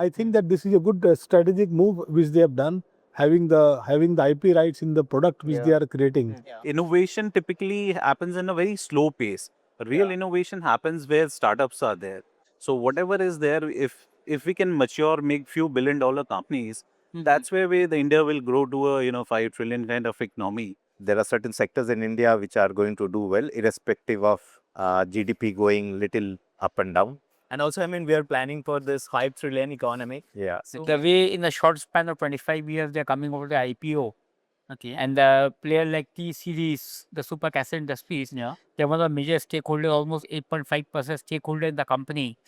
I think that this is a good strategic move which they have done, having the IP rights in the product which they are creating. Innovation typically happens in a very slow pace. Real innovation happens where startups are there. So whatever is there, if we can mature, make few $1 billion companies, that's where the India will grow to a 5 trillion kind of economy. There are certain sectors in India which are going to do well, irrespective of GDP going little up and down. And also, I mean, we are planning for this 5 trillion economy. Yeah. The way in a short span of 25 years they're coming over the IPO. Okay. And the player like T Series, the super cassette industries, they're one of the major stakeholders, almost 8.5% stakeholder in the company.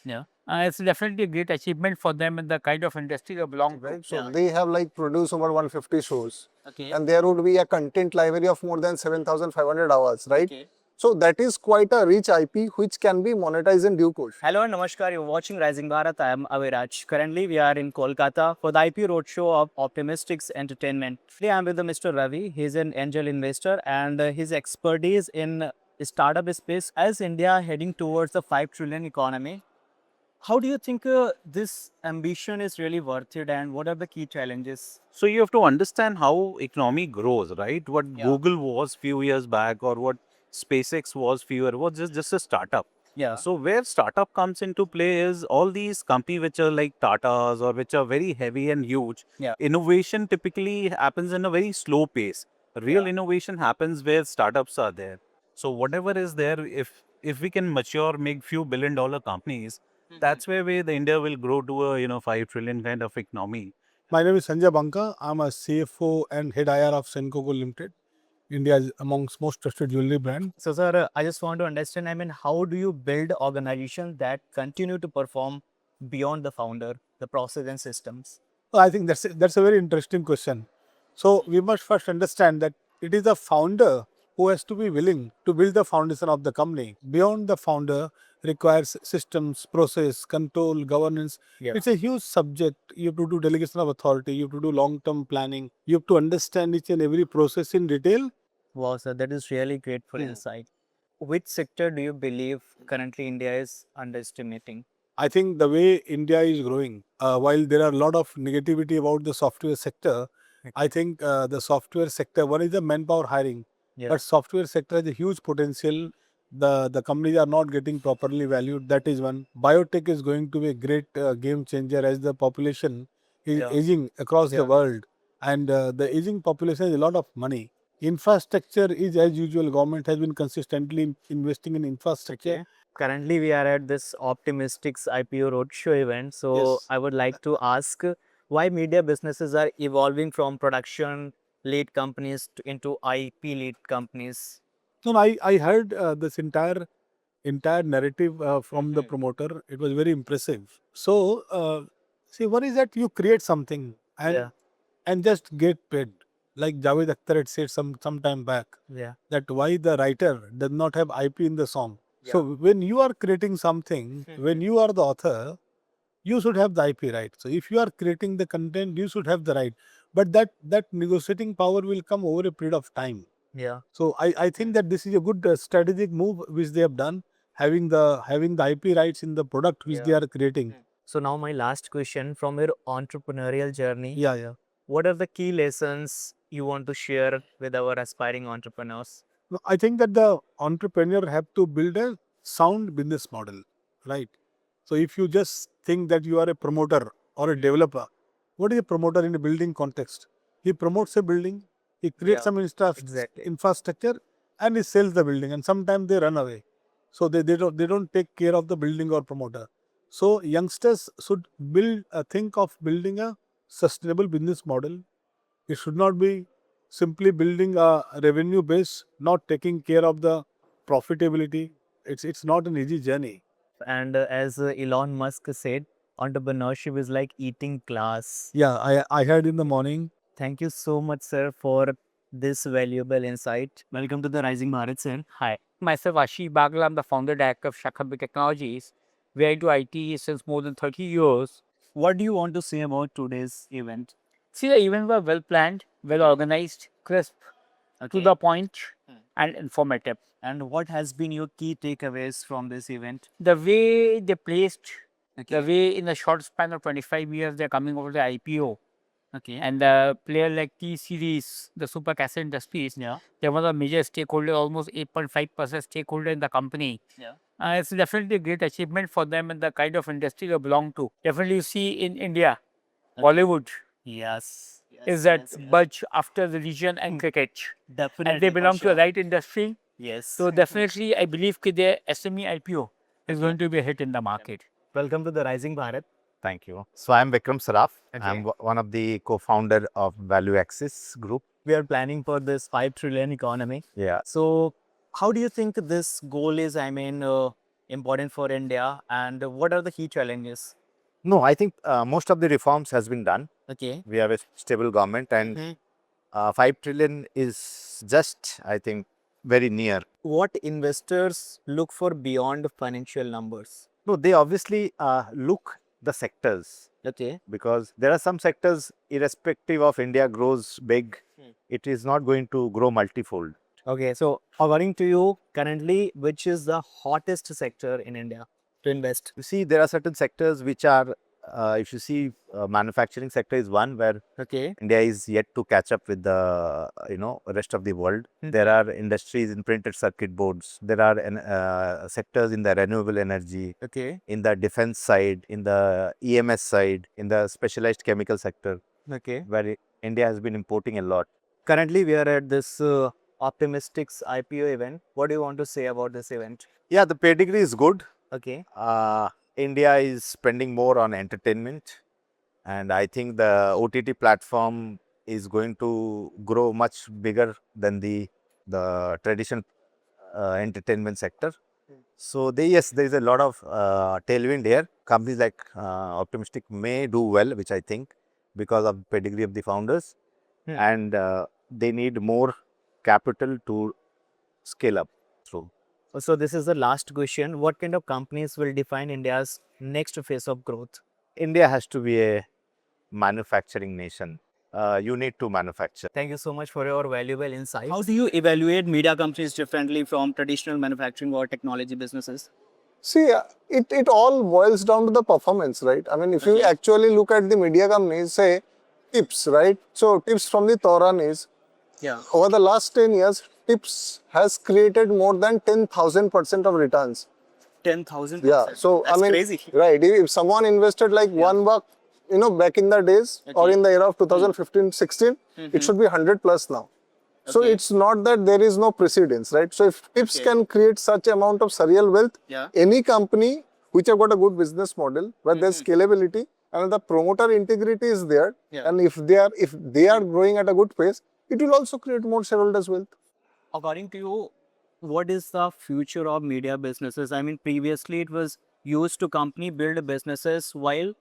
It's definitely a great achievement for them in the kind of industry they belong to. So they have like produced over 150 shows. Okay. And there would be a content library of more than 7,500 hours, right? Okay. So that is quite a rich IP which can be monetized in due course. Hello and namaskar, you're watching Rising Bharat. I am Aviraj. Currently, we are in Kolkata for the IPO Roadshow of Optimistyx Entertainment. Today, I'm with Mr. Ravi. He's an angel investor and his expertise in startup space as India heading towards the 5 trillion economy. How do you think this ambition is really worth it and what are the key challenges? So you have to understand how economy grows, right? What Google was few years back, or what SpaceX was few years, was just a startup. Yeah. So where startup comes into play is all these companies which are like Tatas or which are very heavy and huge. Yeah. Innovation typically happens in a very slow pace. Real innovation happens where startups are there. So whatever is there, if we can mature, make few $1 billion companies, that's where the India will grow to a 5 trillion kind of economy. My name is Sanjay Banka. I'm a CFO and head IR of Sencoco Limited, India's amongst most trusted jewelry brand. So, sir, I just want to understand, I mean, how do you build organizations that continue to perform beyond the founder, the process and systems? So I think that's a very interesting question. So we must first understand that it is the founder who has to be willing to build the foundation of the company. Beyond the founder requires systems, process, control, governance. It's a huge subject. You have to do delegation of authority. You have to do long-term planning. You have to understand each and every process in detail. Wow, sir, that is really grateful insight. Which sector do you believe currently India is underestimating? I think the way India is growing, while there are a lot of negativity about the software sector, I think the software sector, one is the manpower hiring, but software sector has a huge potential. The companies are not getting properly valued. That is one. Biotech is going to be a great game changer as the population is aging across the world, and the aging population has a lot of money. Infrastructure is as usual. Government has been consistently investing in infrastructure. Currently, we are at this Optimistyx IPO Roadshow event. So, I would like to ask why media businesses are evolving from production lead companies into IP lead companies. No, I heard this entire narrative from the promoter. It was very impressive. So, see, one is that you create something and just get paid. Like Javed Akhtar had said some time back, that why the writer does not have IP in the song. So when you are creating something, when you are the author, you should have the IP right. So if you are creating the content, you should have the right. But that negotiating power will come over a period of time. Yeah. So I think that this is a good strategic move which they have done, having the IP rights in the product which they are creating. So now my last question from your entrepreneurial journey. Yeah. What are the key lessons you want to share with our aspiring entrepreneurs? I think that the entrepreneur have to build a sound business model, right? So if you just think that you are a promoter or a developer, what is a promoter in a building context? He promotes a building, he creates some infrastructure, and he sells the building, and sometimes they run away. So they don't take care of the building or promoter. So youngsters should think of building a sustainable business model. It should not be simply building a revenue base, not taking care of the profitability. It's not an easy journey. And as Elon Musk said, entrepreneurship is like eating glass. Yeah, I heard in the morning. Thank you so much, sir, for this valuable insight. Welcome to the Rising Bharat, sir. Hi, myself Ashish Bagla. I'm the founder director of Shakhabi Technologies. We are into IT since more than 30 years. What do you want to say about today's event? See, the events were well planned, well organized, crisp, to the point, and informative. And what has been your key takeaways from this event? The way they placed The way in a short span of 25 years they're coming over the IPO. And the player like T-Series, the super cassette industries, they're one of the major stakeholder, almost 8.5% stakeholder in the company. It's definitely a great achievement for them and the kind of industry they belong to. Definitely you see in India, Bollywood Yes. is that budge after religion and cricket. Definitely. And they belong to the right industry. Yes. So definitely I believe that their SME IPO is going to be a hit in the market. Welcome to the Rising Bharat. Thank you. So I'm Vikram Saraf. Okay. I'm one of the co-founder of Value Axis Group. We are planning for this 5 trillion economy. Yeah. So, how do you think this goal is, important for India, and what are the key challenges? No, I think most of the reforms has been done. Okay. We have a stable government, and 5 trillion is just, I think, very near. What investors look for beyond financial numbers? No, they obviously look the sectors, Okay. because there are some sectors, irrespective of India grows big, it is not going to grow multifold. Okay. So, according to you, currently, which is the hottest sector in India to invest? You see, there are certain sectors which are, if you see, manufacturing sector is one where Okay. India is yet to catch up with the rest of the world. There are industries in printed circuit boards. There are sectors in the renewable energy, Okay. in the defense side, in the EMS side, in the specialized chemical sector, Okay. where India has been importing a lot. Currently, we are at this Optimistyx IPO event. What do you want to say about this event? Yeah, the pedigree is good. Okay. India is spending more on entertainment, and I think the OTT platform is going to grow much bigger than the traditional entertainment sector. So yes, there is a lot of tailwind here. Companies like Optimistic may do well, which I think, because of pedigree of the founders, and they need more capital to scale up through. So this is the last question. What kind of companies will define India's next phase of growth? India has to be a manufacturing nation. You need to manufacture. Thank you so much for your valuable insights. How do you evaluate media companies differently from traditional manufacturing or technology businesses? See, it all boils down to the performance, right? I mean, if you actually look at the media companies, say tips, right? So tips from the Toran is, over the last 10 years, tips has created more than 10,000% of returns. 10,000. Yeah, so That's I mean, crazy. right? If someone invested like $1, back in the days or in the era of 2015-16, it should be 100 plus now. So it's not that there is no precedence, right? So if tips can create such amount of surreal wealth, any company which have got a good business model where there's scalability and the promoter integrity is there, and if they are growing at a good pace, it will also create more shareholders wealth. According to you, what is the future of media businesses? I mean, previously it was used to company build businesses while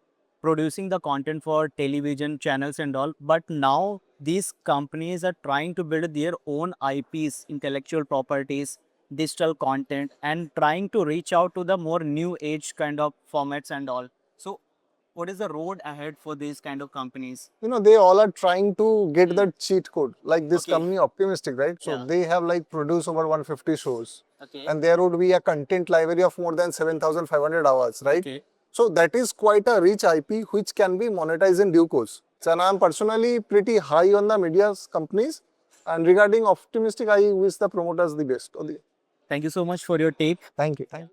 producing the content for television channels and all. But now these companies are trying to build their own IPs, intellectual properties, digital content, and trying to reach out to the more new age kind of formats and all. So what is the road ahead for these kind of companies? They all are trying to get that cheat code, like this company Optimistic, right? So they have like produced over 150 shows, and there would be a content library of more than 7,500 hours, right? So that is quite a rich IP which can be monetized in due course. And I am personally pretty high on the media companies, and regarding Optimistic, I wish the promoters the best. Thank you so much for your take. Thank you.